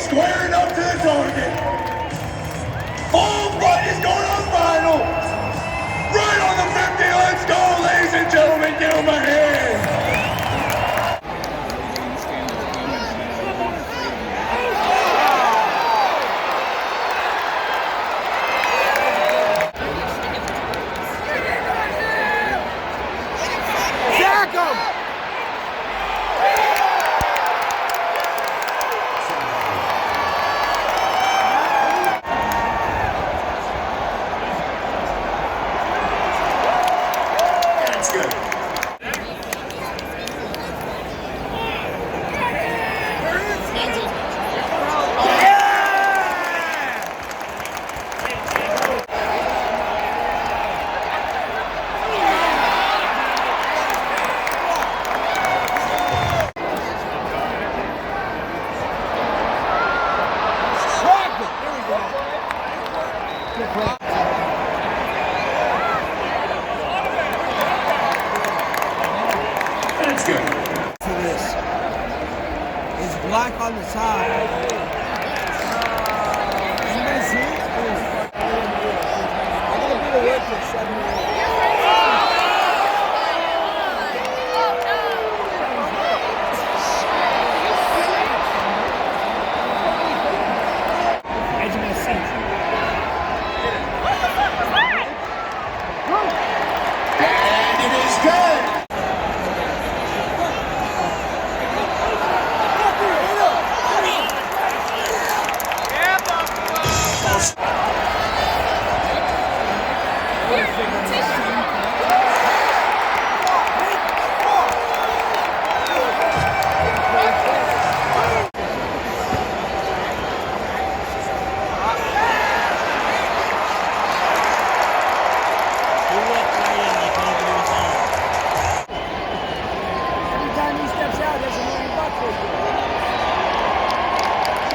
squaring up to the target. Full front is going on final. Right on the 50. Let's go, ladies and gentlemen. Give him a hand. That's good. For this. It's black on the side. You guys see it? I'm going to be the word for 7 minutes.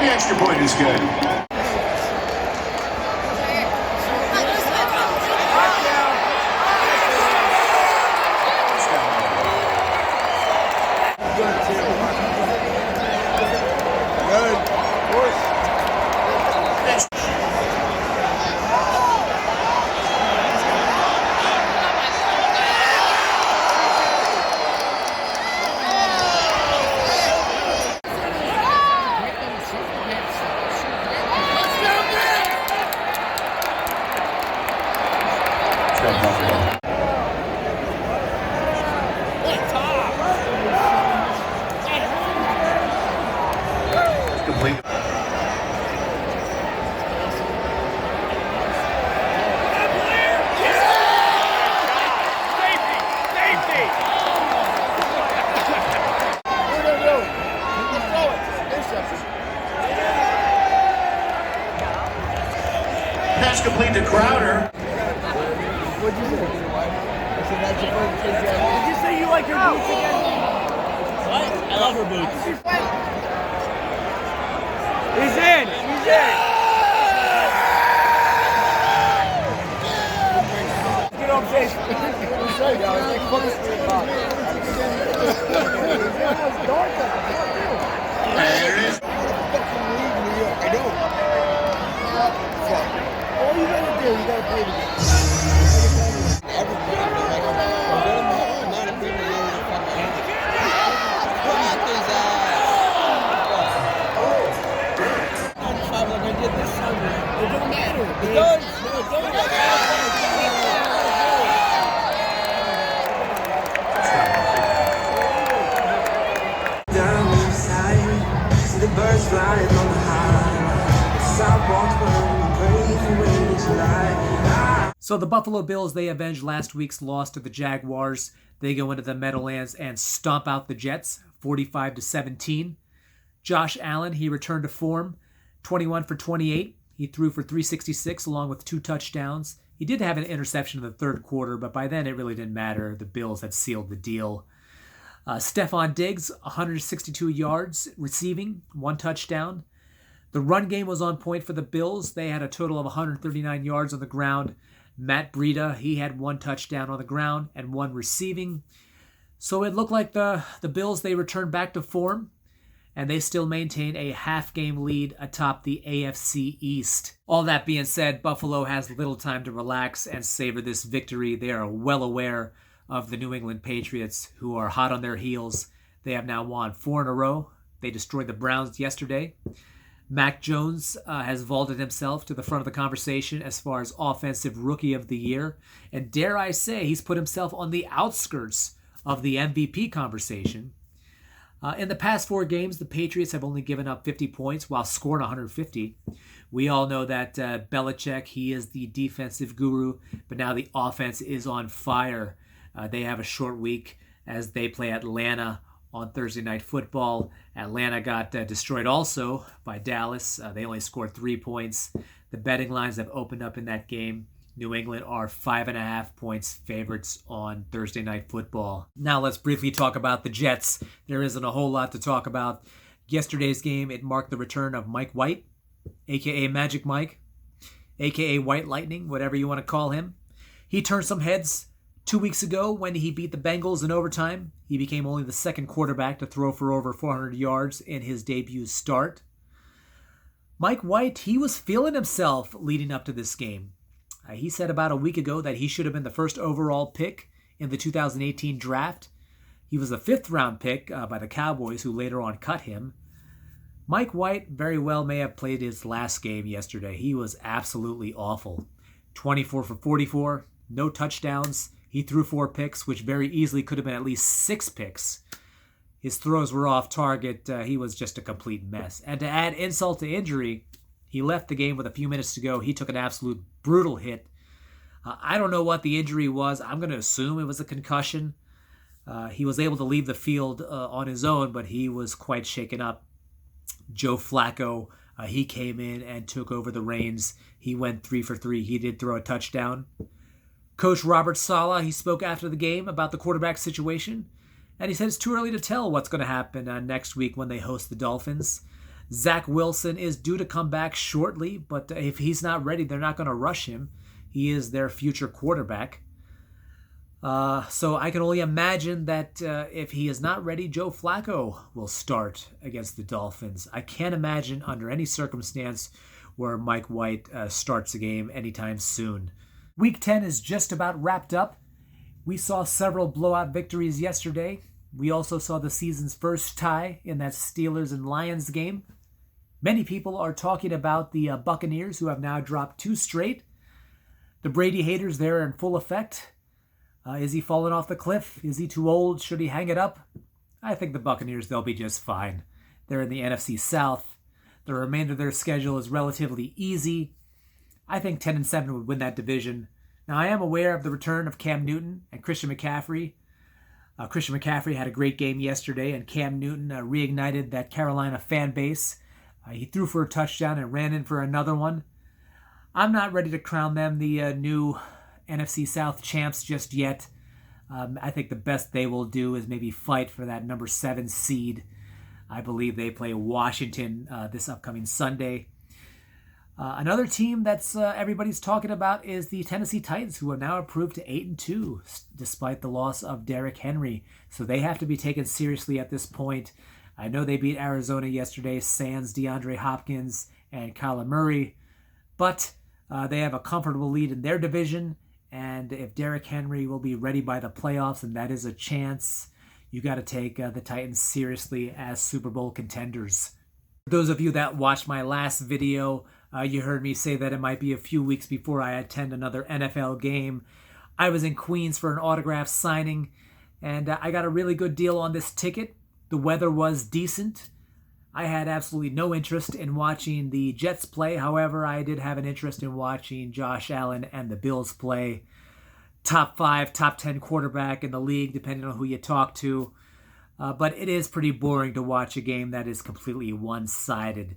The extra point is good. Complete. Pass complete to Crowder. What'd you say? I said that's your first thing. Did you say you like your boots again? What? I love her boots. He's in! He's in! Get on face. There it is. I know. All you gotta do, you gotta play the game. It don't matter. It does. No, it doesn't. Down the side, see the birds flying on the high. Sidewalks burning, pray for rain in July. So the Buffalo Bills, they avenged last week's loss to the Jaguars. They go into the Meadowlands and stomp out the Jets, 45-17. Josh Allen, he returned to form, 21 for 28. He threw for 366 along with 2 touchdowns. He did have an interception in the third quarter, but by then it really didn't matter. The Bills had sealed the deal. Stefon Diggs, 162 yards receiving, 1 touchdown. The run game was on point for the Bills. They had a total of 139 yards on the ground. Matt Breida, he had 1 touchdown on the ground and 1 receiving. So it looked like the Bills, they returned back to form. and they still maintain a half-game lead atop the AFC East. All that being said, Buffalo has little time to relax and savor this victory. They are well aware of the New England Patriots, who are hot on their heels. They have now won 4 in a row. They destroyed the Browns yesterday. Mac Jones has vaulted himself to the front of the conversation as far as Offensive Rookie of the Year. And dare I say, he's put himself on the outskirts of the MVP conversation. In the past 4 games, the Patriots have only given up 50 points while scoring 150. We all know that Belichick, he is the defensive guru, but now the offense is on fire. They have a short week as they play Atlanta on Thursday Night Football. Atlanta got destroyed also by Dallas. They only scored 3 points. The betting lines have opened up in that game. New England are 5.5 points favorites on Thursday Night Football. Now let's briefly talk about the Jets. There isn't a whole lot to talk about. Yesterday's game, it marked the return of Mike White, a.k.a. Magic Mike, a.k.a. White Lightning, whatever you want to call him. He turned some heads 2 weeks ago when he beat the Bengals in overtime. He became only the second quarterback to throw for over 400 yards in his debut start. Mike White, he was feeling himself leading up to this game. He said about a week ago that he should have been the first overall pick in the 2018 draft. He was a 5th round pick by the Cowboys, who later on cut him. Mike White very well may have played his last game yesterday. He was absolutely awful. 24 for 44, no touchdowns. He threw 4 picks, which very easily could have been at least 6 picks. His throws were off target. He was just a complete mess. And to add insult to injury, he left the game with a few minutes to go. He took an absolute brutal hit. I don't know what the injury was. I'm going to assume it was a concussion. He was able to leave the field on his own, but he was quite shaken up. Joe Flacco, he came in and took over the reins. He went 3 for 3. He did throw a touchdown. Coach Robert Saleh, he spoke after the game about the quarterback situation, and he said it's too early to tell what's going to happen next week when they host the Dolphins. Zach Wilson is due to come back shortly, but if he's not ready, they're not going to rush him. He is their future quarterback. So I can only imagine that if he is not ready, Joe Flacco will start against the Dolphins. I can't imagine under any circumstance where Mike White starts a game anytime soon. Week 10 is just about wrapped up. We saw several blowout victories yesterday. We also saw the season's first tie in that Steelers and Lions game. Many people are talking about the Buccaneers, who have now dropped 2 straight. The Brady haters, they're in full effect. Is he falling off the cliff? Is he too old? Should he hang it up? I think the Buccaneers, they'll be just fine. They're in the NFC South. The remainder of their schedule is relatively easy. I think 10-7 would win that division. Now, I am aware of the return of Cam Newton and Christian McCaffrey. Christian McCaffrey had a great game yesterday, and Cam Newton reignited that Carolina fan base. He threw for a touchdown and ran in for another one. I'm not ready to crown them the new NFC South champs just yet. I think the best they will do is maybe fight for that number 7 seed. I believe they play Washington this upcoming Sunday. Another team that's everybody's talking about is the Tennessee Titans, who are now improved to 8-2 despite the loss of Derrick Henry. So they have to be taken seriously at this point. I know they beat Arizona yesterday, sans DeAndre Hopkins and Kyler Murray, but they have a comfortable lead in their division. And if Derrick Henry will be ready by the playoffs, and that is a chance, you got to take the Titans seriously as Super Bowl contenders. For those of you that watched my last video, you heard me say that it might be a few weeks before I attend another NFL game. I was in Queens for an autograph signing, and I got a really good deal on this ticket. The weather was decent. I had absolutely no interest in watching the Jets play. However, I did have an interest in watching Josh Allen and the Bills play. Top 5, top 10 quarterback in the league, depending on who you talk to. But it is pretty boring to watch a game that is completely one-sided.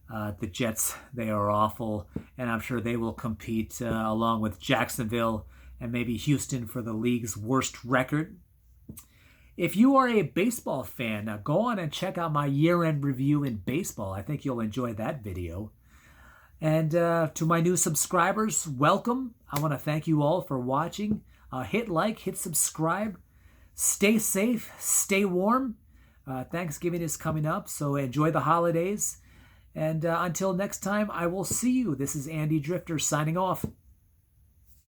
The Jets, they are awful, and I'm sure they will compete along with Jacksonville and maybe Houston for the league's worst record. If you are a baseball fan, go on and check out my year-end review in baseball. I think you'll enjoy that video. And to my new subscribers, welcome. I want to thank you all for watching. Hit like, hit subscribe. Stay safe, stay warm. Thanksgiving is coming up, so enjoy the holidays. And until next time, I will see you. This is Andy Drifter signing off.